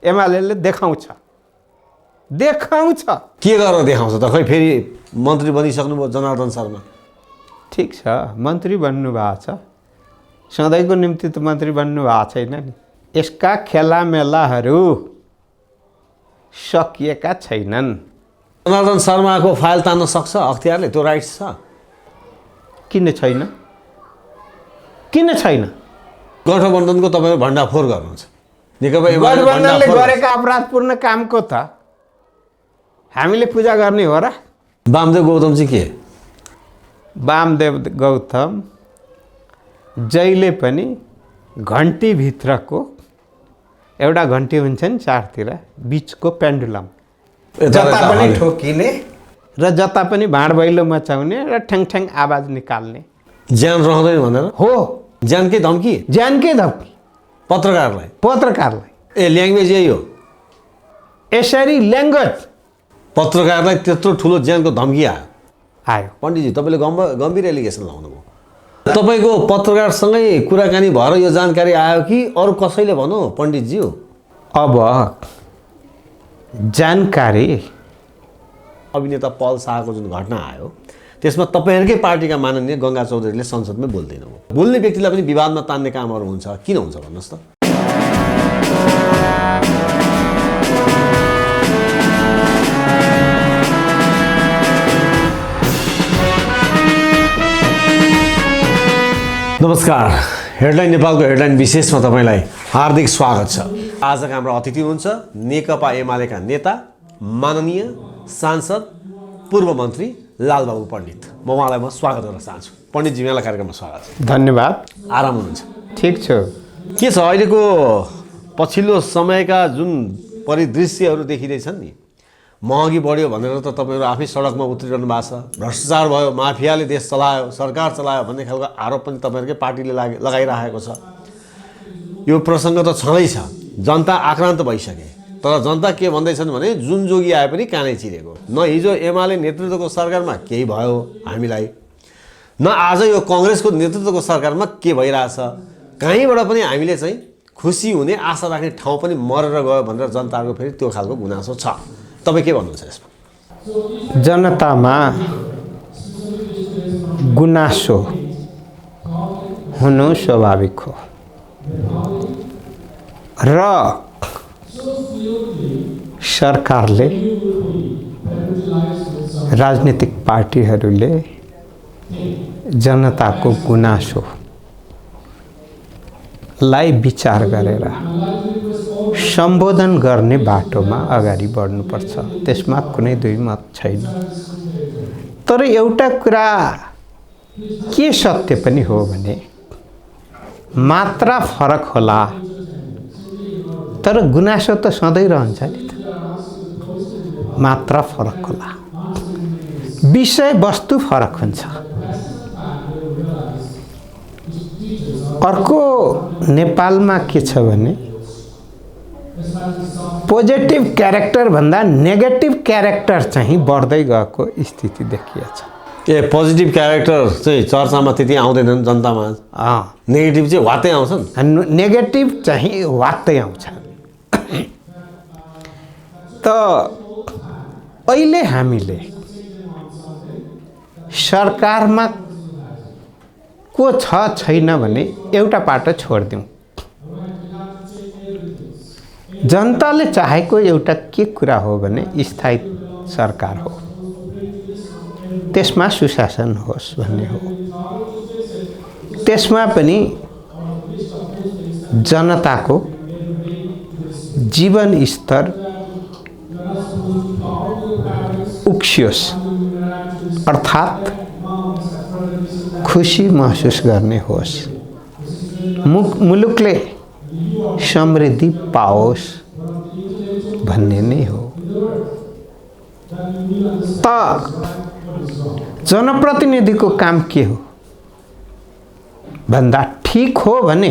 एमाले देखाउँछ के गरेर देखाउँछ त? खै फेरि मन्त्री बनिसक्नुभयो जनार्दन शर्मा। ठिक छ, मन्त्री बन्नु भएको छ, सधैँको निम्ति त मन्त्री बन्नु भएको छैन नि। यसका खेलामेलाहरू सकिएका छैनन्। जनार्दन शर्माको फाइल तान्न सक्छ अख्तियारले? त्यो राइट्स छ? किन छैन? गठबन्धनको तपाईँले भण्डाफोर गर्नुहुन्छ। नेकपा एमाले गठबन्धनले गरेका अपराधपूर्ण कामको त हामीले पूजा गर्ने हो र? वामदेव गौतम चाहिँ के? वामदेव गौतम जहिले पनि घन्टीभित्रको एउटा घन्टी हुन्छ नि चारतिर, बिचको पेन्डुलम, जता पनि ठोकिने र जता पनि भाँडभैलो मचाउने र ठ्याङ आवाज निकाल्ने। ज्यान रहँदैन भनेर? हो, ज्यानकै धम्की। पत्रकारलाई ए ल्याङ्ग्वेज यही हो। यसरी ल्याङ्ग्वेज पत्रकारलाई त्यत्रो ठुलो ज्यानको धम्की आयो। पण्डितजी तपाईँले गम्भीर एलिगेसन लाउनुभयो। तपाईँको पत्रकारसँगै कुराकानी भएर यो जानकारी आयो कि अरू कसैले भनौँ पण्डितज्यू? अब जानकारी अभिनेता पल शाहको जुन घटना आयो त्यसमा तपाईँहरूकै पार्टीका माननीय गङ्गा चौधरीले संसदमै बोल्दैन हो। बोल्ने व्यक्तिलाई पनि विवादमा तान्ने कामहरू हुन्छ, किन हुन्छ भन्नुहोस् त? नमस्कार, हेडलाइन नेपालको हेडलाइन विशेषमा तपाईँलाई हार्दिक स्वागत छ। आजका हाम्रो अतिथि हुनुहुन्छ नेकपा एमालेका नेता माननीय सांसद पूर्व मन्त्री लालबाबु पण्डित। म उहाँलाई स्वागत गर्न चाहन्छु। पण्डितजी, यहाँलाई कार्यक्रममा स्वागत छ। धन्यवाद। आराम हुनुहुन्छ? ठिक छु। के छ अहिलेको पछिल्लो समयका जुन परिदृश्यहरू देखिँदैछन् नि, महँगी बढ्यो भनेर त तपाईँहरू आफै सडकमा उत्रिरहनु भएको छ, भ्रष्टाचार भयो, माफियाले देश चलायो, सरकार चलायो भन्ने खालको आरोप पनि तपाईँहरूकै पार्टीले लगाइरहेको छ। यो प्रसङ्ग त छँदैछ, जनता आक्रान्त भइसके, तर जनता के भन्दैछन् भने जुन जोगी आए पनि कानै चिरेको। न हिजो एमाले नेतृत्वको सरकारमा केही भयो हामीलाई, न आज यो कङ्ग्रेसको नेतृत्वको सरकारमा के भइरहेछ। कहीँबाट पनि हामीले चाहिँ खुसी हुने आशा राख्ने ठाउँ पनि मरेर गयो भनेर जनताको फेरि त्यो खालको गुनासो छ। तपाईँ के भन्नुहुन्छ यसमा? जनतामा गुनासो हुनु स्वाभाविक हो र सरकारले, राजनीतिक पार्टीहरूले जनताको गुनासोलाई विचार गरेर सम्बोधन गर्ने बाटोमा अगाडि बढ्नुपर्छ। त्यसमा कुनै दुई मत छैन। तर एउटा कुरा के सत्य पनि हो भने मात्रा फरक होला, तर गुनासो त सधैँ रहन्छ नि त। मात्रा फरक होला, विषय वस्तु फरक हुन्छ। अर्को नेपालमा के छ भने पोजिटिभ क्यारेक्टर भन्दा नेगेटिभ क्यारेक्टर चाहिँ बढ्दै गएको स्थिति देखिएछ। ए पोजिटिभ क्यारेक्टर चाहिँ चर्चामा त्यति आउँदैनन् जनतामा, नेगेटिभ चाहिँ वात्तै आउँछन्। नेगेटिभ चाहिँ वात्तै आउँछ। त अहिले हामीले सरकारमा को छ छैन भने एउटा पाटो छोडिदिउँ। जनताले चाहेको एउटा के कुरा हो भने स्थायी सरकार हो, त्यसमा सुशासन होस् भन्ने हो। त्यसमा पनि जनताको जीवन स्तर उक्सियोस्, अर्थात् खुसी महसुस गर्ने होस्, मुलुकले समृद्धि पाओस् भन्ने नै हो। त जनप्रतिनिधिको काम के हो भन्दा ठीक हो भने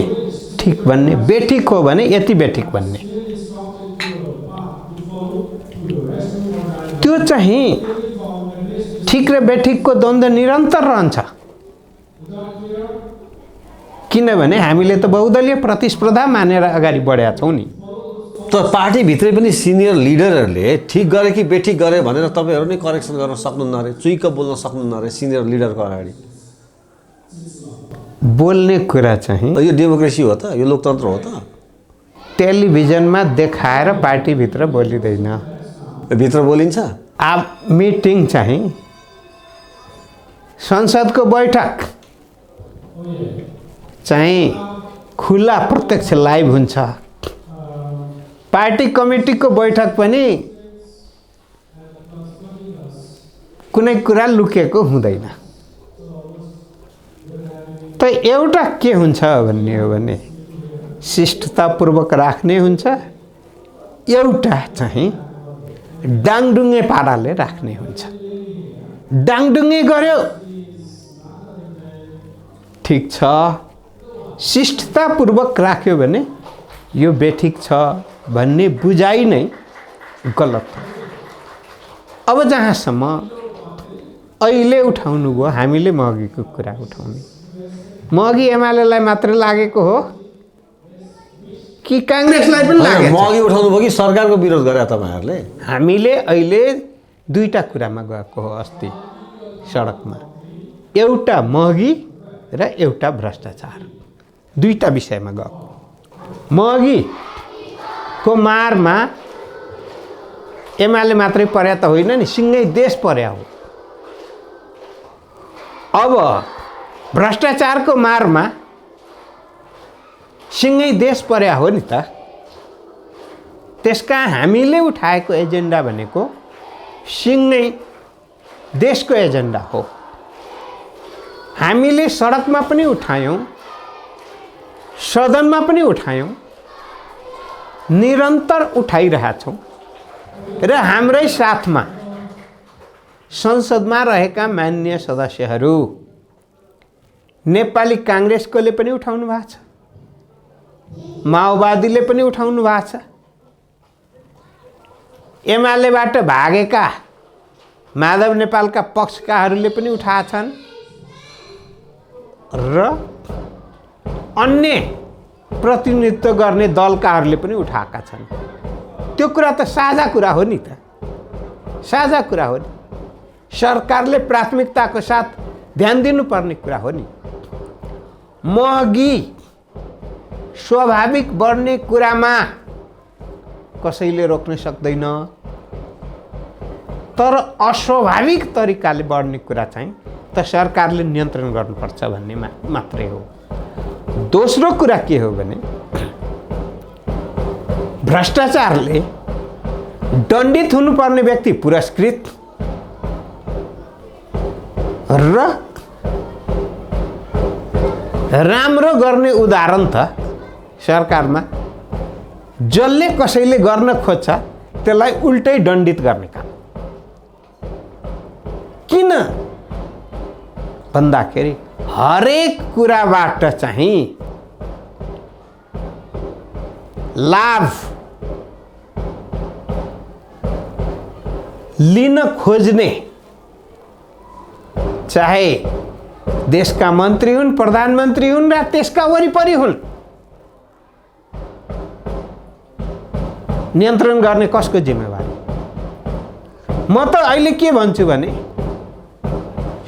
ठीक भन्ने, बेठिक हो भने यति बेठिक भन्ने। त्यो चाहिँ ठीक र बेठिकको द्वन्द्व निरन्तर रहन्छ। किनभने हामीले त बहुदलीय प्रतिस्पर्धा मानेर अगाडि बढेका छौँ नि। त पार्टीभित्रै पनि सिनियर लिडरहरूले ठिक गरे कि बेठिक गरे भनेर तपाईँहरू नै करेक्सन गर्न सक्नुहुन्न अरे, चुइक्क बोल्न सक्नुहुन्न अरे सिनियर लिडरको अगाडि। बोल्ने कुरा चाहिँ यो डेमोक्रेसी हो त? यो लोकतन्त्र हो त? टेलिभिजनमा देखाएर पार्टीभित्र बोलिँदैन। भित्र बोलिन्छ। अब मिटिङ चाहिँ संसदको बैठक चाहिँ खुला प्रत्यक्ष लाइभ हुन्छ। पार्टी कमिटीको बैठक पनि कुनै कुरा लुकेको हुँदैन। त एउटा के हुन्छ भन्ने हो भने शिष्टतापूर्वक राख्ने हुन्छ, एउटा चाहिँ डाङडुङ्गे पाराले राख्ने हुन्छ। डाङडुङ्गे गर्यो ठिक छ, शिष्टतापूर्वक राख्यो भने यो बेठिक छ भन्ने बुझाइ नै गलत हो। अब जहाँसम्म अहिले उठाउनु भयो, हामीले मगीको कुरा उठाउने, मगी एमालेलाई मात्र लागेको हो कि काङ्ग्रेसलाई पनि लागेको? मगी उठाउनु भयो कि सरकारको विरोध गरे तपाईँहरूले? हामीले अहिले दुईटा कुरामा गएको हो अस्ति सडकमा, एउटा मगी र एउटा भ्रष्टाचार, दुईटा विषयमा गएको। मगीको मारमा एमाले मात्रै पर्या त होइन नि, सिँगै देश पर्या हो। अब भ्रष्टाचारको मारमा सिँगै देश पर्या हो नि त। त्यसका हामीले उठाएको एजेन्डा भनेको सिँगै देशको एजेन्डा हो। हामीले सडकमा पनि उठायौँ, सदनमा पनि उठायौँ, निरन्तर उठाइरहेछौँ र हाम्रै साथमा संसदमा रहेका माननीय सदस्यहरू नेपाली काङ्ग्रेसकोले पनि उठाउनु भएको छ, माओवादीले पनि उठाउनु भएको छ, एमालेबाट भागेका माधव नेपालका पक्षकाहरूले पनि उठाएछन् र अन्य प्रतिनिधित्व गर्ने दलकाहरूले पनि उठाएका छन्। त्यो कुरा त साझा कुरा हो नि त, साझा कुरा हो नि। सरकारले प्राथमिकताको साथ ध्यान दिनुपर्ने कुरा हो नि। महँगी स्वाभाविक बढ्ने कुरामा कसैले रोक्न सक्दैन, तर अस्वाभाविक तरिकाले बढ्ने कुरा चाहिँ त सरकारले नियन्त्रण गर्नुपर्छ भन्ने मात्रै हो। दोस्रो कुरा के हो भने भ्रष्टाचारले दण्डित हुनुपर्ने व्यक्ति पुरस्कृत र राम्रो गर्ने उदाहरण त सरकारमा जसले कसैले गर्न खोज्छ त्यसलाई उल्टै दण्डित गर्ने काम। किन भन्दाखेरि हरेक कुराबाट चाहिँ लाभ लिन खोज्ने, चाहे देशका मन्त्री हुन्, प्रधानमन्त्री हुन् र त्यसका वरिपरि हुन्, नियन्त्रण गर्ने कसको जिम्मेवारी? म त अहिले के भन्छु भने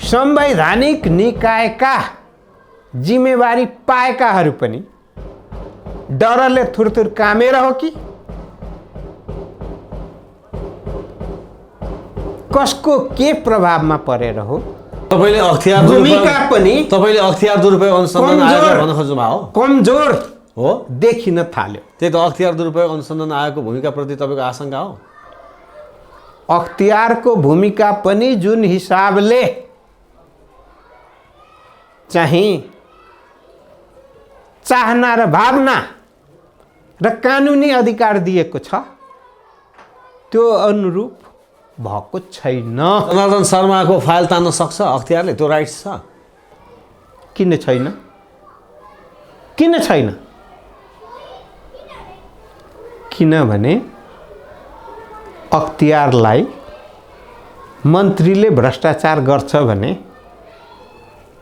संवैधानिक निकायका जिम्मेवारी पाएकाहरू पनि डरले थुरथुर कामेर हो कि कसको के प्रभावमा परेर हो? तपाईले अख्तियार भूमिका पनि तपाईले अख्तियार दुरुपयोग अनुसन्धान आयोग भन्न खोज्नुभएको हो? कमजोर हो देखिन थाल्यो। त्यही त अख्तियार दुरुपयोग अनुसन्धान आयोगको भूमिकाप्रति तपाईँको आशंका हो? अख्तियारको भूमिका पनि जुन हिसाबले चाहिँ चाहना र भावना र कानुनी अधिकार दिएको छ त्यो अनुरूप भएको छैन। जनार्दन शर्माको फाइल तान्न सक्छ अख्तियारले? त्यो राइट्स छ? किन छैन? किन छैन? किनभने अख्तियारलाई मन्त्रीले भ्रष्टाचार गर्छ भने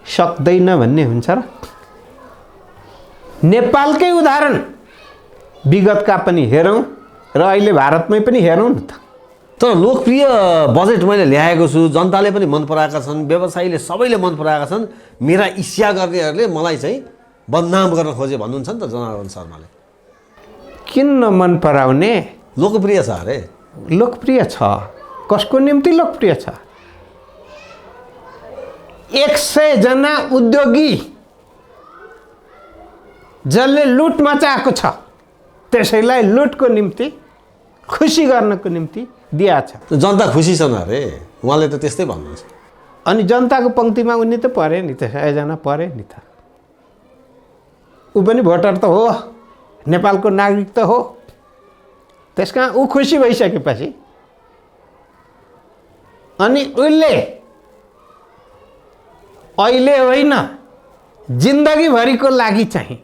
सक्दैन भन्ने हुन्छ र? नेपालकै उदाहरण विगतका पनि हेरौँ, र अहिले भारतमै पनि हेरौँ न त। तर लोकप्रिय बजेट मैले ल्याएको छु, जनताले पनि मन पराएका छन्, व्यवसायीले सबैले मन पराएका छन्, मेरा इच्छा गर्नेहरूले मलाई चाहिँ बदनाम गर्न खोजे भन्नुहुन्छ नि त जनार्दन शर्माले। किन नमन पराउने? लोकप्रिय छ अरे। लोकप्रिय छ। कसको निम्ति लोकप्रिय छ? 100 जना उद्योगी जसले लुट मचाएको छ त्यसैलाई लुटको निम्ति, खुसी गर्नको निम्ति दिया छ। जनता खुसी छन् अरे, उहाँले त त्यस्तै भन्नुहुन्छ। अनि जनताको पङ्क्तिमा उनी त परे नि त, 100 जना परे नि त। ऊ पनि भोटर त हो, नेपालको नागरिक त हो। त्यसकारण ऊ खुसी भइसकेपछि अनि उसले अहिले होइन जिन्दगीभरिको लागि चाहिँ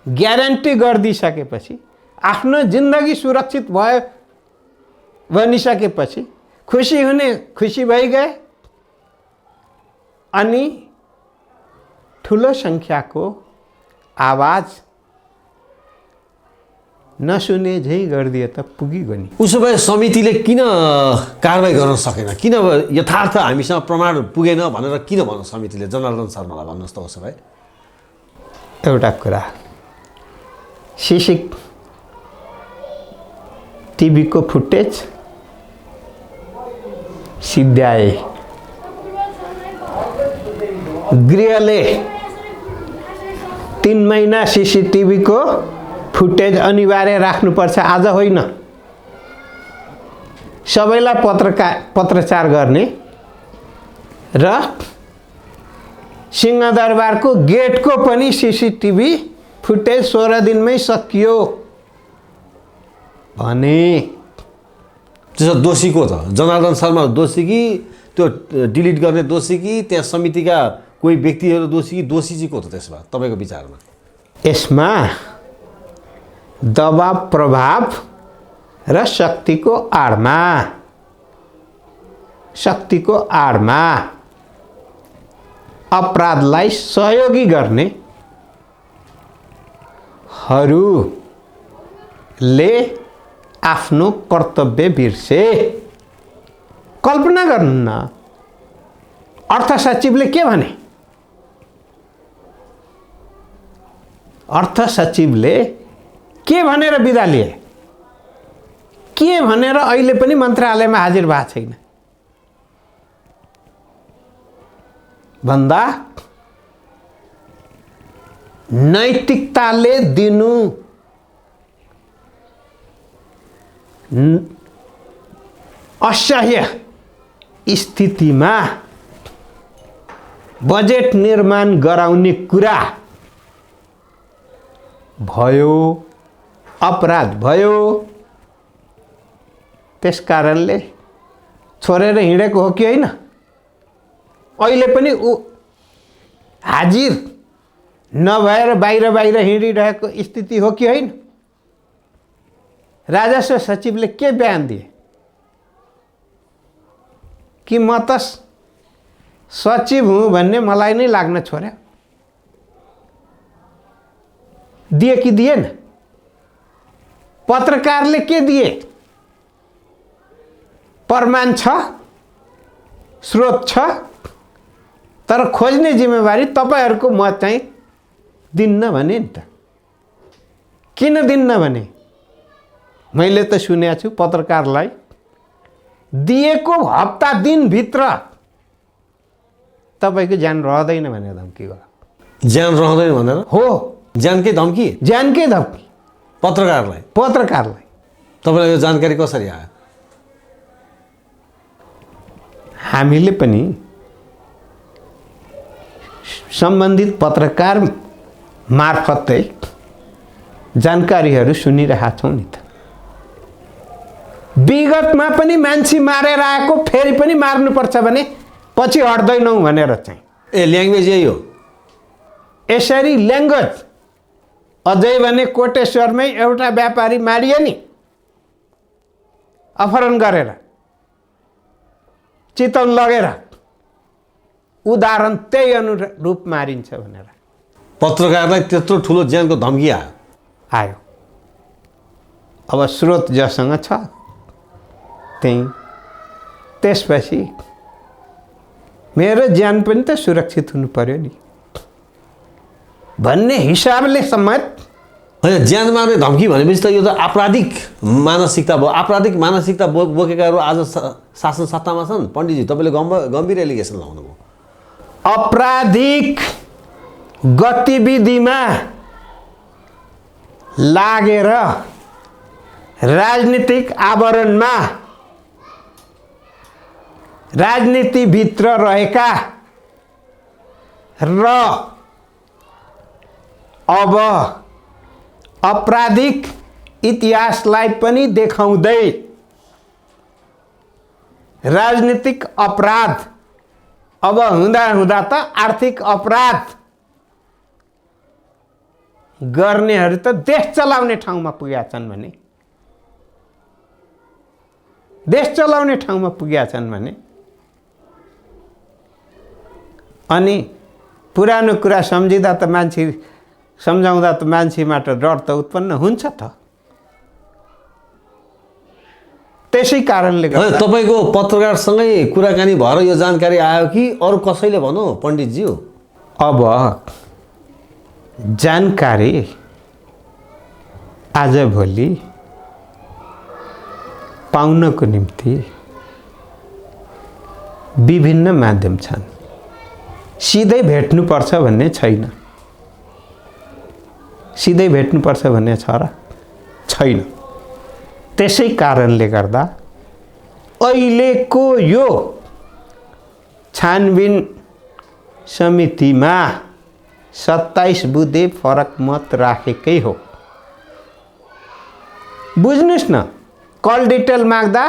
ग्यारेन्टी गरिदिइसकेपछि, आफ्नो जिन्दगी सुरक्षित भयो भनिसकेपछि खुसी हुने, खुसी भइगए। अनि ठुलो सङ्ख्याको आवाज नसुने झै गरिदिए त पुगिगयो नि। उसो भए समितिले किन कारबाही गर्न सकेन? किन यथार्थ हामीसँग प्रमाण पुगेन भनेर किन भन्न समितिले जनार्दन शर्मालाई भन्नुहोस् त। उसो भए एउटा कुरा, सीसी टिभीको फुटेज सिद्ध्याए, गृहले 3 महिना सीसीटिभीको फुटेज अनिवार्य राख्नुपर्छ। आज होइन, सबैलाई पत्रचार गर्ने र सिंहदरबारको गेटको पनि सीसीटिभी फुटेज 16 दिनमै सकियो भने त्यसो दोषी को त? जनार्दन शर्मा दोषी कि त्यो डिलिट गर्ने दोषी कि त्यहाँ समितिका कोही व्यक्तिहरू दोषी कि दोषी चाहिँ को त त्यसमा तपाईँको विचारमा? यसमा दबाव प्रभाव र शक्तिको आडमा अपराधलाई सहयोगी गर्ने हरूले आफ्नो कर्तव्य बिर्से। कल्पना गर्नु न, अर्थ सचिवले के भने? अर्थ सचिवले के भनेर बिदा लिए? के भनेर अहिले पनि मन्त्रालयमा हाजिर भएको छैन भन्दा नैतिकताले दिनु असह्य स्थितिमा बजेट निर्माण गराउने कुरा भयो, अपराध भयो। त्यसकारणले छोडेर हिँडेको हो कि होइन? अहिले पनि ऊ हाजिर नभएर बाहिर हिँडिरहेको स्थिति हो कि होइन? राजस्व सचिवले के बयान दिए कि म त सचिव हुँ भन्ने मलाई नै लाग्न छोड्यो। दिए कि दिएन? पत्रकारले के दिए? प्रमाण छ, स्रोत छ, तर खोज्ने जिम्मेवारी तपाईहरुको म चाहिँ दिन्न भने नि त। किन दिन्न भने मैले त सुनेको छु पत्रकारलाई दिएको हप्ता दिन भित्र तपाईको ज्यान रहदैन भनेर धम्की गर्यो। ज्यान रहदैन भनेर? हो, ज्यानकै धम्की? ज्यानकै धम्की पत्रकारलाई? पत्रकारलाई। तपाईलाई यो जानकारी कसरी आयो? हामीले पनि सम्बन्धित पत्रकार मार्फतै जानकारीहरू सुनिरहेका छौं नि त। विगतमा पनि मान्छे मारेर आएको फेरि पनि मार्नुपर्छ भने पछि हट्दैनौ भनेर चाहिँ ए ल्याङ्ग्वेज यही हो। यसरी ल्याङ्ग्वेज अझै भने कोटेश्वरमै एउटा व्यापारी मारिए नि, अपहरण गरेर चितवन लगेर, उदाहरण त्यही अनुरूप मारिन्छ भनेर पत्रकारलाई त्यत्रो ठुलो ज्यानको धम्की आयो। अब स्रोत जसँग छ त्यही त्यसपछि मेरो ज्यान पनि त सुरक्षित हुनु पर्यो नि भन्ने हिसाबले समेत होइन ज्यान मार्ने धम्की भनेपछि त यो त आपराधिक मानसिकता भयो। आपराधिक मानसिकता बोकेकाहरू आज शासन सत्तामा छन्। पण्डितजी तपाईँले गम्भीर एलिगेसन लगाउनु भयो। आपराधिक गतिविधिमा लागेर राजनीतिक आवरणमा राजनीतिभित्र रहेका र अब आपराधिक इतिहासलाई पनि देखाउँदै राजनीतिक अपराध अब हुँदा हुँदा त आर्थिक अपराध गर्नेहरू त देश चलाउने ठाउँमा पुगेका छन् भने देश चलाउने ठाउँमा पुगेका छन् भने अनि पुरानो कुरा सम्झिँदा त मान्छे सम्झाउँदा त मान्छेबाट डर त उत्पन्न हुन्छ त। त्यसै कारणले गर्दा तपाईँको पत्रकारसँगै कुराकानी भएर यो जानकारी आयो कि अरू कसैले भनौँ पण्डितज्यू? अब जानकारी आजभोलि पाउनको निम्ति विभिन्न माध्यम छन्। सिधै भेट्नुपर्छ भन्ने छैन। सिधै भेट्नुपर्छ भन्ने छ र छैन। त्यसै कारणले गर्दा अहिलेको यो छानबिन समितिमा 27 बुँदे फरक मत राखेकै हो। बुझ्नुस् न, कल डिटेल माग्दा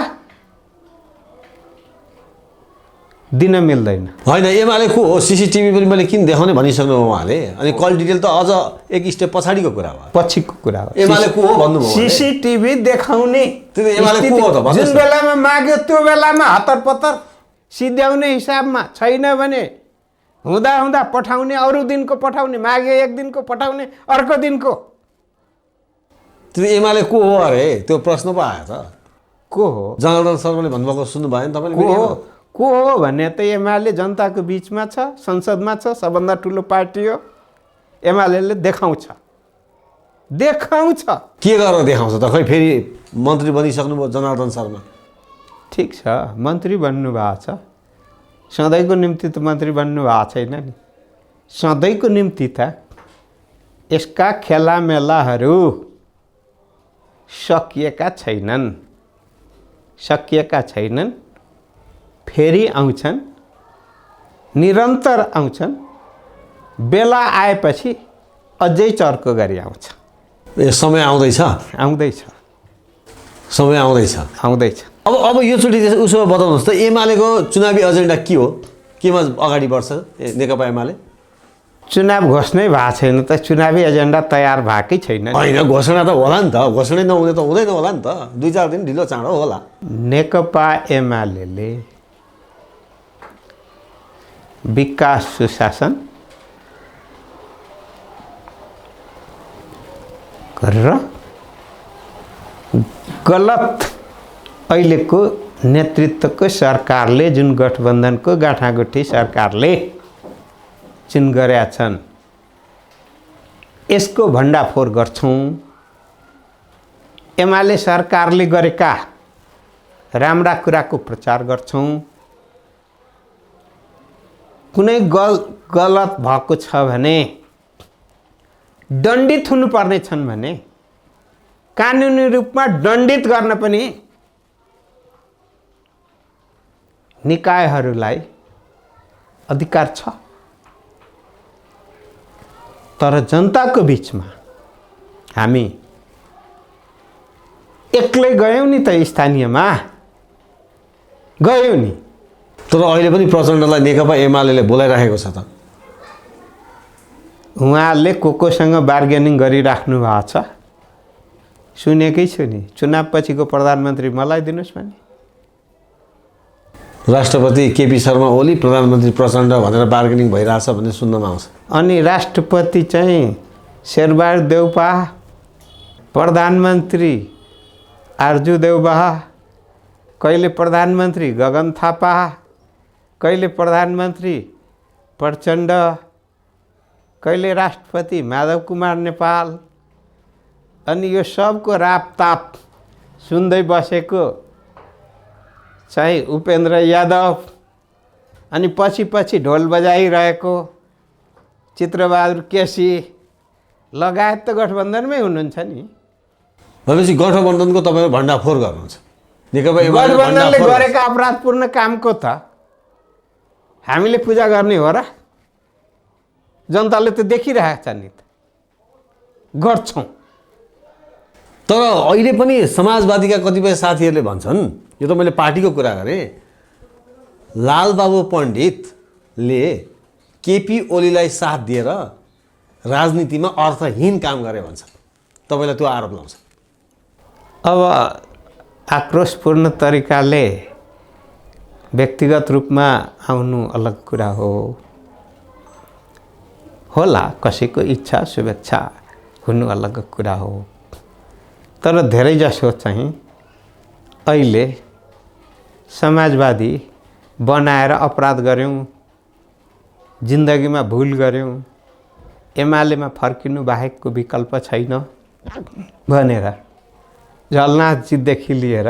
दिन मिल्दैन। होइन एमाले को हो? सीसीटीभी पनि मैले किन देखाउने भनिसक्नु उहाँले। अनि कल डिटेल त अझ एक स्टेप पछाडिको कुरा हो। पछिको कुरा हो। एमाले को हो भन्नुभयो। सीसीटीभी देखाउने त्यो एमाले को हो त भन्नुस् न। जुन बेलामा माग्यो त्यो बेलामा हतरपतर सिध्याउने हिसाबमा छैन भने हुँदा हुँदा पठाउने, अरू दिनको पठाउने, माग्यो एक दिनको पठाउने, अर्को दिनको। त्यो एमाले को हो अरे? त्यो प्रश्न पो आयो त। को हो? जनार्दन शर्माले भन्नुभएको सुन्नु भएन तपाईँले? को हो भन्ने त एमाले जनताको बिचमा छ, संसदमा छ, सबभन्दा ठुलो पार्टी हो। एमाले देखाउँछ। के गरेर देखाउँछ त? खै फेरि मन्त्री बनिसक्नुभयो जनार्दन शर्मा। ठिक छ, मन्त्री बन्नुभएको छ। सधैँको निम्ति त मन्त्री बन्नुभएको छैन नि। सधैँको निम्ति त यसका खेलामेलाहरू सकिएका छैनन्। फेरि आउँछन्, निरन्तर आउँछन्। बेला आएपछि अझै चर्को गरी आउँछ। समय आउँदैछ। अब योचोटि उसो बताउनुहोस् त, एमालेको चुनावी एजेन्डा के हो? केमा अगाडि बढ्छ नेकपा एमाले? चुनाव घोषणै भएको छैन त। चुनावी एजेन्डा तयार भएकै छैन। होइन, घोषणा त होला नि त। घोषणै नहुने त हुँदैन होला नि त। 2-4 दिन ढिलो चाँडो होला। नेकपा एमाले विकास सुशासन गरेर गलत अहिलेको नेतृत्वको सरकारले, जुन गठबन्धनको गाँठागुठी सरकारले जुन गरेका छन्, यसको भण्डाफोर गर्छौँ। एमाले सरकारले गरेका राम्रा कुराको प्रचार गर्छौँ। कुनै गलत भएको छ भने दण्डित हुनुपर्ने छन् भने कानुनी रूपमा दण्डित गर्न पनि निकायहरूलाई अधिकार छ। तर जनताको बिचमा हामी एक्लै गयौँ नि त, स्थानीयमा गयौँ नि। तर अहिले पनि प्रचण्डलाई नेकपा एमाले बोलाइराखेको छ त। उहाँले कोसँग बार्गेनिङ गरिराख्नु भएको छ, सुनेकै छु नि। चुनाव पछिको प्रधानमन्त्री मलाई दिनुहोस् भने। राष्ट्रपति केपी शर्मा ओली, प्रधानमन्त्री प्रचण्ड भनेर बार्गेनिङ भइरहेछ भन्ने सुन्नमा आउँछ। अनि राष्ट्रपति चाहिँ शेरबहादुर देउपा, प्रधानमन्त्री आरजू देउबा, कहिले प्रधानमन्त्री गगन थापा, कहिले प्रधानमन्त्री प्रचण्ड, कहिले राष्ट्रपति माधव कुमार नेपाल। अनि यो सबको रापताप सुन्दै बसेको चाहिँ उपेन्द्र यादव, अनि पछि पछि ढोल बजाइरहेको चित्रबहादुर केसी लगायत त गठबन्धनमै हुनुहुन्छ नि। भनेपछि गठबन्धनको तपाईँहरू भण्डाफोर गर्नुहुन्छ। नेकपा एमाले गठबन्धनले गरेका अपराधपूर्ण कामको त हामीले पूजा गर्ने हो र? जनताले त देखिरहेको छ नि, त गर्छौँ। तर अहिले पनि समाजवादीका कतिपय साथीहरूले भन्छन्, यो त मैले पार्टीको कुरा गरेँ, लालबाबु पण्डितले केपी ओलीलाई साथ दिएर राजनीतिमा अर्थहीन काम गरे भन्छन्। तपाईँलाई त्यो आरोप लाउँछ। अब आक्रोशपूर्ण तरिकाले व्यक्तिगत रूपमा आउनु अलग कुरा हो, होला कसैको इच्छा शुभेच्छा हुनु अलग कुरा हो। तर धेरैजसो चाहिँ अहिले समाजवादी बनाएर अपराध गऱ्यौँ, जिन्दगीमा भुल गऱ्यौँ, एमालेमा फर्किनु बाहेकको विकल्प छैन भनेर झलनाथजीदेखि लिएर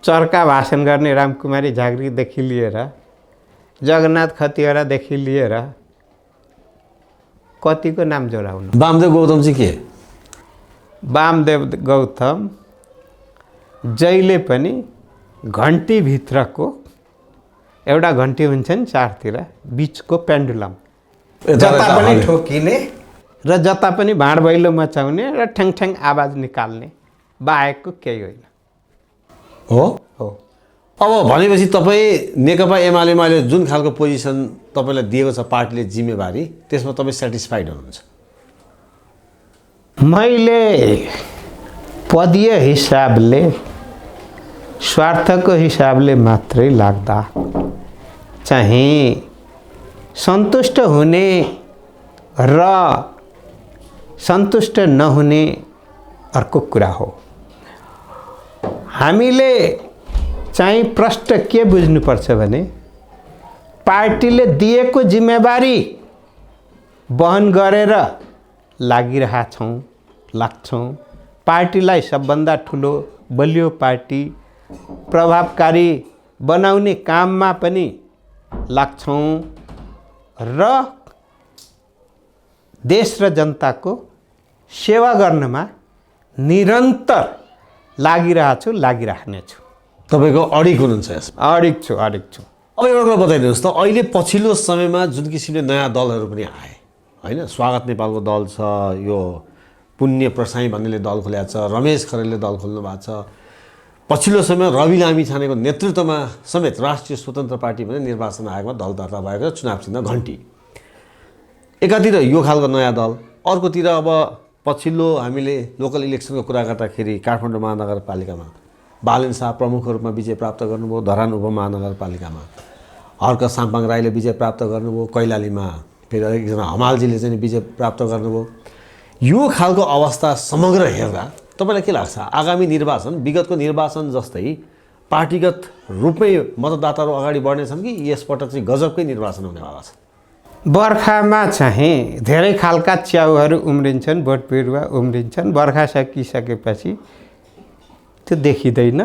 चर्का भाषण गर्ने रामकुमारी झाँक्रीदेखि लिएर जगन्नाथ खतिवडादेखि लिएर कतिको नाम जोडाउनु। वामदेव गौतम चाहिँ के? वामदेव गौतम जहिले पनि घन्टीभित्रको एउटा घन्टी हुन्छ नि चारतिर, बिचको पेन्डुलम, जता पनि ठोकिने र जता पनि भाँड भैलो मचाउने र ठ्याङ आवाज निकाल्ने बाहेकको केही होइन। हो। अब भनेपछि तपाईँ नेकपा एमालेमा अहिले जुन खालको पोजिसन तपाईँलाई दिएको छ पार्टीले जिम्मेवारी, त्यसमा तपाईँ सेटिस्फाइड हुनुहुन्छ? मैले पदीय हिसाबले स्वार्थको हिसाबले मात्रै लाग्दा चाहिँ सन्तुष्ट हुने र सन्तुष्ट नहुने अर्को कुरा हो। हामीले चाहिँ प्रष्ट के बुझ्नुपर्छ भने पार्टीले दिएको जिम्मेवारी वहन गरेर लाग्छौँ। पार्टीलाई सबभन्दा ठुलो बलियो पार्टी प्रभावकारी बनाउने काममा पनि लाग्छौँ र देश र जनताको सेवा गर्नमा निरन्तर लागिराख्नेछु। तपाईँको अडिक हुनुहुन्छ यसमा? अडिक छु। अब एउटा कुरा बताइदिनुहोस् त, अहिले पछिल्लो समयमा जुन किसिमले नयाँ दलहरू पनि आए होइन, स्वागत नेपालको दल छ, यो पुण्य प्रसाई भन्नेले दल खोलेको छ, रमेश खरेलले दल खोल्नु भएको छ, पछिल्लो समय रवि लामिछानेको नेतृत्वमा समेत राष्ट्रिय स्वतन्त्र पार्टी भने निर्वाचन आयोगमा दल दर्ता भएको चुनाव चिन्ह घन्टी। एकातिर यो खालको नयाँ दल, अर्कोतिर अब पछिल्लो हामीले लोकल इलेक्सनको कुरा गर्दाखेरि काठमाडौँ महानगरपालिकामा बालेन शाह प्रमुख रूपमा विजय प्राप्त गर्नुभयो, धरान उपमहानगरपालिकामा हर्क साम्पाङ राईले विजय प्राप्त गर्नुभयो, कैलालीमा फेरि एकजना हमालजीले चाहिँ विजय प्राप्त गर्नुभयो। यो खालको अवस्था समग्र हेर्दा तपाईँलाई के लाग्छ, आगामी निर्वाचन विगतको निर्वाचन जस्तै पार्टीगत रूपमै मतदाताहरू अगाडि बढ्नेछन् कि यसपटक चाहिँ गजबकै निर्वाचन हुनेवाला छ? बर्खामा चाहिँ धेरै खालका च्याउहरू उम्रिन्छन्, बोट बिरुवा उम्रिन्छन्। बर्खा सकिसकेपछि त्यो देखिँदैन।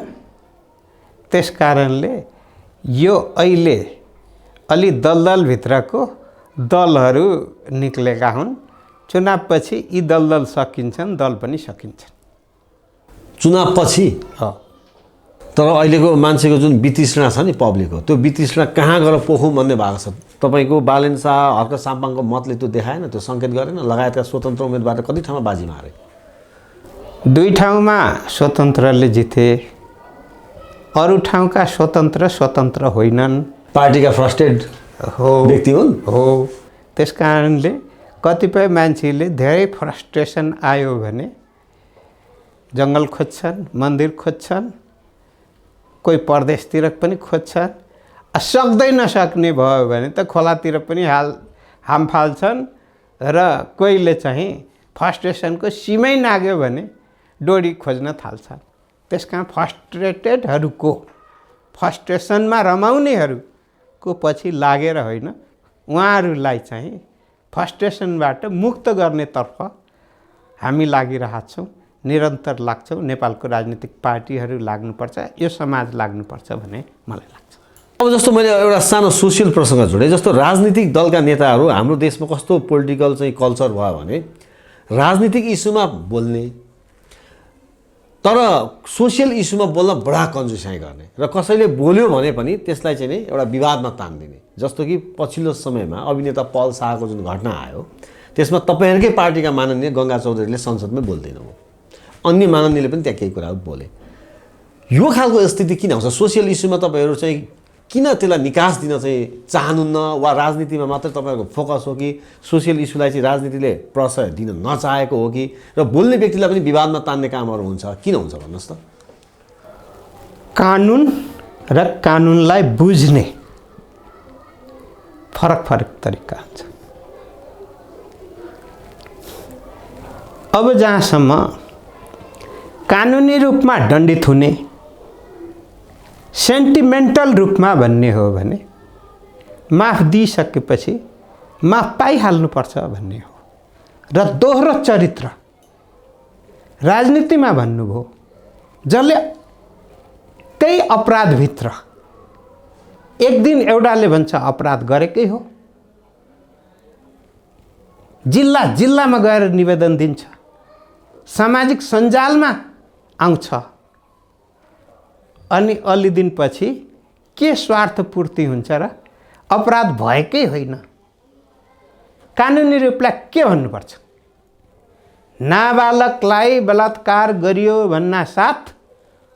त्यस कारणले यो अहिले अलि दलदलभित्रको दलहरू निक्लेका हुन्। चुनावपछि यी दलदल सकिन्छन्, दल पनि सकिन्छन्। चुनावपछि तर अहिलेको मान्छेको जुन वितृष्णा छ नि पब्लिकको, त्यो वितृष्णा कहाँ गएर पोखौँ भन्ने भएको छ। तपाईँको बालेन शाह हर्क साम्पाङको मतले त्यो देखाएन, त्यो सङ्केत गरेन? लगायतका स्वतन्त्र उम्मेदवार कति ठाउँमा बाजी मारे? 2 ठाउँमा स्वतन्त्रले जिते, अरू ठाउँका स्वतन्त्र होइनन्। पार्टीका फ्रस्टेड व्यक्ति हुन्। हो, त्यस कारणले कतिपय मान्छेले धेरै फ्रस्ट्रेसन आयो भने जङ्गल खोज्छन्, मन्दिर खोज्छन्, कोही परदेशतिर पनि खोज्छन्। सक्दै नसक्ने भयो भने त खोलातिर पनि हाम फाल्छन् र कोहीले चाहिँ फ्रस्ट्रेसनको सीमै नाग्यो भने डोरी खोज्न थाल्छन्। त्यसका फ्रस्ट्रेटेडहरूको फ्रस्ट्रेसनमा रमाउनेहरूको पछि लागेर होइन, उहाँहरूलाई चाहिँ फ्रस्ट्रेसनबाट मुक्त गर्नेतर्फ हामी लागिरहेछौँ, निरन्तर लाग्छौँ। नेपालको राजनीतिक पार्टीहरू लाग्नुपर्छ, यो समाज लाग्नुपर्छ भन्ने मलाई लाग्छ। अब जस्तो मैले एउटा सानो सोसियल प्रसङ्ग जोडेँ, जस्तो राजनीतिक दलका नेताहरू हाम्रो देशमा कस्तो पोलिटिकल चाहिँ कल्चर भयो भने राजनीतिक इस्युमा बोल्ने तर सोसियल इस्युमा बोल्न बडा कन्जुसाइ गर्ने र कसैले बोल्यो भने पनि त्यसलाई चाहिँ नि एउटा विवादमा तान्दिने। जस्तो कि पछिल्लो समयमा अभिनेता पल शाहको जुन घटना आयो त्यसमा तपाईँहरूकै पार्टीका माननीय गङ्गा चौधरीले संसदमै बोल्दैन हो, अन्य माननीयले पनि त्यहाँ केही कुराहरू बोले। यो खालको स्थिति किन आउँछ? सोसियल इस्युमा तपाईँहरू चाहिँ किन त्यसलाई निकास दिन चाहिँ चाहनुहुन्न, वा राजनीतिमा मात्रै तपाईँहरूको फोकस हो कि सोसियल इस्युलाई चाहिँ राजनीतिले प्रश्रय दिन नचाहेको हो कि, र बोल्ने व्यक्तिलाई पनि विवादमा तान्ने कामहरू हुन्छ, किन हुन्छ भन्नुहोस् त? कानुन र कानुनलाई बुझ्ने फरक फरक तरिका हुन्छ। अब जहाँसम्म कानुनी रूपमा दण्डित हुने, सेन्टिमेन्टल रूपमा भन्ने हो भने माफ दिइसकेपछि माफ पाइहाल्नुपर्छ भन्ने हो। र दोहोरो चरित्र राजनीतिमा भन्नुभयो, जसले त्यही अपराधभित्र एक दिन एउटाले भन्छ अपराध गरेकै हो, जिल्ला जिल्लामा गएर निवेदन दिन्छ, सामाजिक सञ्जालमा आउँछ, अनि अलि दिनपछि के स्वार्थपूर्ति हुन्छ र अपराध भएकै होइन। कानुनी रूपलाई के भन्नुपर्छ? नाबालकलाई बलात्कार गरियो भन्ना साथ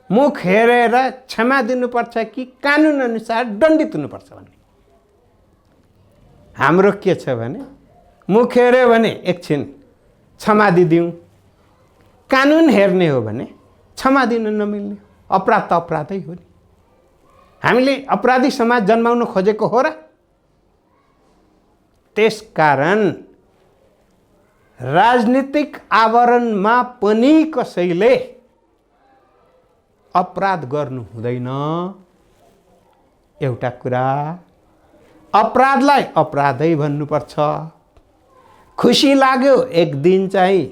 मुख हेरेर क्षमा दिनुपर्छ कि कानुन अनुसार दण्डित हुनुपर्छ भन्ने। हाम्रो के छ भने मुख हेर्यो भने एकछिन क्षमा दिदिउँ, कानुन हेर्ने हो भने क्षमा दिन नमिल्ने। अपराध त अपराधै हो नि। हामीले अपराधी समाज जन्माउन खोजेको हो र? त्यसकारण राजनीतिक आवरणमा पनि कसैले अपराध गर्नु हुँदैन। एउटा कुरा, अपराधलाई अपराधै भन्नुपर्छ। खुसी लाग्यो एक दिन चाहिँ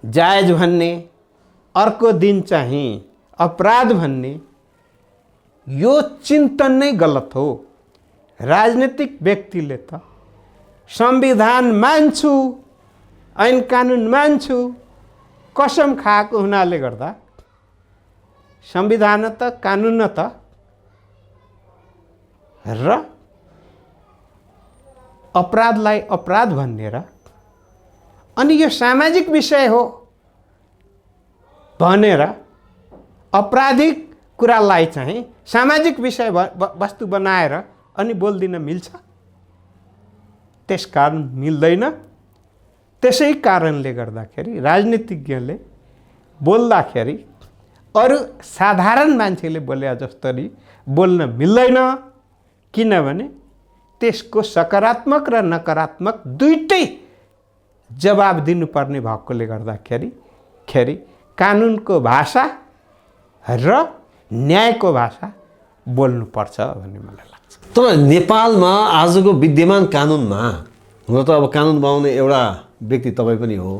जायज भन्ने, अर्को दिन चाहिँ अपराध भन्ने, यो चिन्तन नै गलत हो। राजनीतिक व्यक्तिले त संविधान मान्छु, ऐन कानुन मान्छु, कसम खाएको हुनाले गर्दा संविधान त कानुन त र अपराधलाई अपराध भनेर, अनि यो सामाजिक विषय हो भनेर अपराधिक कुरालाई चाहिँ सामाजिक विषय वस्तु बनाएर अनि बोल्दिन मिल्छ? त्यसकारण मिल्दैन। त्यसै कारणले गर्दाखेरि राजनीतिज्ञले बोल्दाखेरि अरू साधारण मान्छेले बोले जस्तरी बोल्न मिल्दैन। किनभने त्यसको सकारात्मक र नकारात्मक दुईटै जवाब दिनुपर्ने भएकोले गर्दाखेरि कानुनको भाषा र न्यायको भाषा बोल्नुपर्छ भन्ने मलाई लाग्छ। तर नेपालमा आजको विद्यमान कानुनमा, हुन त अब कानुन बनाउने एउटा व्यक्ति तपाईँ पनि हो,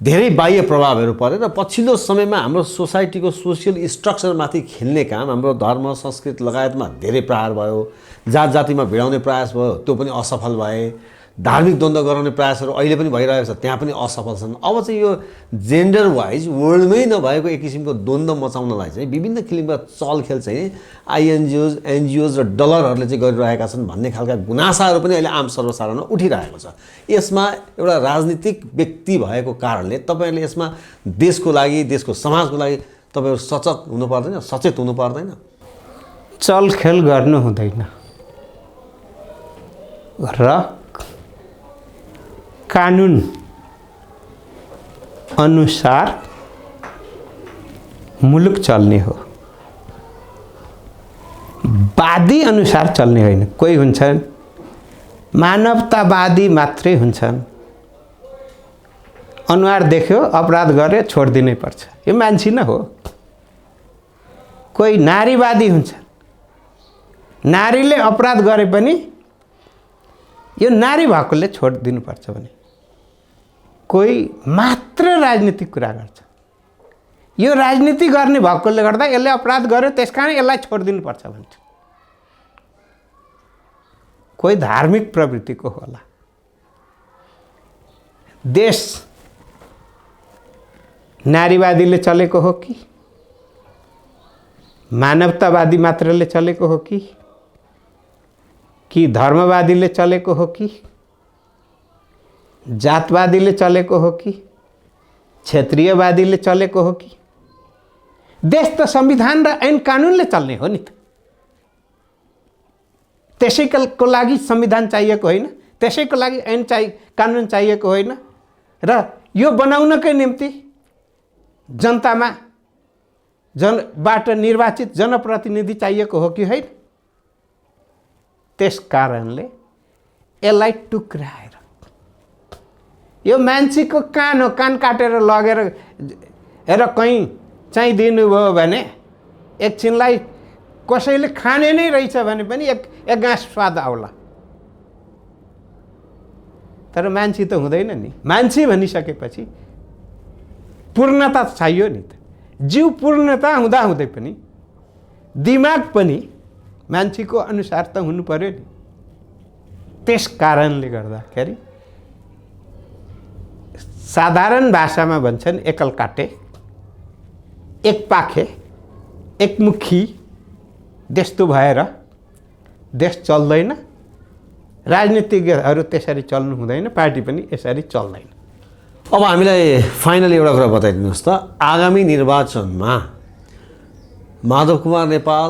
धेरै बाह्य प्रभावहरू परे र पछिल्लो समयमा हाम्रो सोसाइटीको सोसियल स्ट्रक्चरमाथि खेल्ने काम हाम्रो धर्म संस्कृति लगायतमा धेरै प्रहार भयो। जात जातिमा भिडाउने प्रयास भयो, त्यो पनि असफल भए। धार्मिक द्वन्द्व गराउने प्रयासहरू अहिले पनि भइरहेको छ, त्यहाँ पनि असफल छन्। अब चाहिँ यो जेन्डर वाइज वर्ल्डमै नभएको एक किसिमको द्वन्द्व मचाउनलाई चाहिँ विभिन्न किसिमका चलखेल चाहिँ एनजिओज र डलरहरूले चाहिँ गरिरहेका छन् भन्ने खालका गुनासाहरू पनि अहिले आम सर्वसाधारणमा उठिरहेको छ। यसमा एउटा राजनीतिक व्यक्ति भएको कारणले तपाईँहरूले यसमा देशको लागि, देशको समाजको लागि तपाईँहरू सचेत हुनु पर्दैन, सचेत हुनु पर्दैन? चलखेल गर्नु हुँदैन र कानुन अनुसार मुलुक चल्ने हो, वादी अनुसार चल्ने होइन। कोही हुन्छन् मानवतावादी मात्रै हुन्छन्, अनुहार देख्यो अपराध गरे छोडिदिनै पर्छ यो मान्छे न हो। कोही नारीवादी हुन्छ, नारीले अपराध गरे पनि यो नारी भएकोले छोडिदिनुपर्छ भने कोही मात्र राजनीतिक कुरा गर्छ, यो राजनीति गर्ने भएकोले गर्दा यसले अपराध गर्यो त्यसकारण यसलाई छोडिदिनुपर्छ भन्छ। कोही धार्मिक प्रवृत्तिको होला। देश नारीवादीले चलेको हो कि मानवतावादी मात्रले चलेको हो कि धर्मवादीले चलेको हो कि जातवादीले चलेको हो कि क्षेत्रीयवादीले चलेको हो कि? देश त संविधान र ऐन कानुनले चल्ने हो नि त। त्यसैको लागि संविधान चाहिएको होइन, त्यसैको लागि ऐन कानुन चाहिएको होइन र यो बनाउनकै निम्ति जनतामा बाट निर्वाचित जनप्रतिनिधि चाहिएको हो कि होइन? त्यस कारणले यसलाई टुक्राएर यो मान्छेको कान हो, कान काटेर लगेर हेर कहीँ चाहिँ दिनुभयो भने एकछिनलाई कसैले खाने नै रहेछ भने पनि एक गाँस स्वाद आउला। तर मान्छे त हुँदैन नि। मान्छे भनिसकेपछि पूर्णता चाहियो नि त। जीव पूर्णता हुँदाहुँदै पनि दिमाग पनि मान्छेको अनुसार त हुनु पर्यो नि। त्यस कारणले गर्दाखेरि साधारण भाषामा भन्छन् एकल काटे, एक पाखे, एक मुखी त्यस्तो भएर देश चल्दैन। राजनीतिज्ञहरू त्यसरी चल्नु हुँदैन, पार्टी पनि यसरी चल्दैन। अब हामीलाई फाइनली एउटा कुरा बताइदिनुहोस् त, आगामी निर्वाचनमा माधव कुमार नेपाल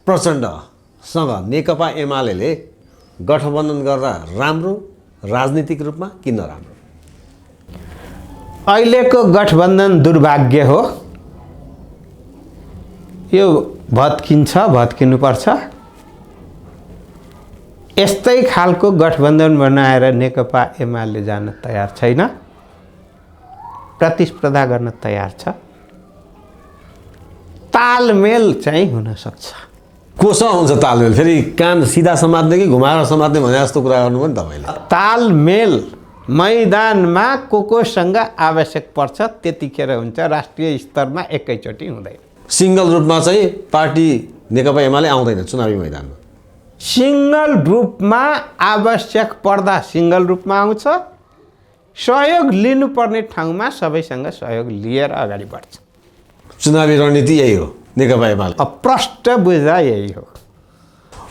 प्रचण्डसँग नेकपा एमाले गठबन्धन गर्दा राम्रो राजनीतिक रूपमा कि नराम्रो? अहिलेको गठबन्धन दुर्भाग्य हो। यो भत्किनुपर्छ। यस्तै खालको गठबन्धन बनाएर नेकपा एमाले जान तयार छैन, प्रतिस्पर्धा गर्न तयार छ। तालमेल चाहिँ हुन सक्छ। कोसँग हुन्छ तालमेल? फेरि कान सिधा समात्ने कि घुमाएर समात्ने भने जस्तो कुरा गर्नु पनि तपाईँले। तालमेल मैदानमा कोसँग आवश्यक पर्छ त्यतिखेर हुन्छ, राष्ट्रिय स्तरमा एकैचोटि हुँदैन। सिङ्गल रूपमा चाहिँ पार्टी नेकपा एमाले आउँदैन चुनावी मैदानमा? सिङ्गल रूपमा आवश्यक पर्दा सिङ्गल रूपमा आउँछ, सहयोग लिनुपर्ने ठाउँमा सबैसँग सहयोग लिएर अगाडि बढ्छ। चुनावी रणनीति यही हो नेकपा एमाले? प्रष्ट बुझा यही हो।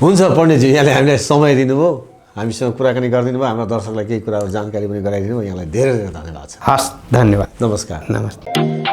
हुन्छ पण्डितजी, यहाँले हामीलाई समय दिनुभयो, हामीसँग कुराकानी गरिदिनु भयो, हाम्रा दर्शकलाई केही कुराहरू जानकारी पनि गराइदिनु भयो। यहाँलाई धेरै धेरै धन्यवाद छ। हस्, धन्यवाद। नमस्कार। नमस्ते।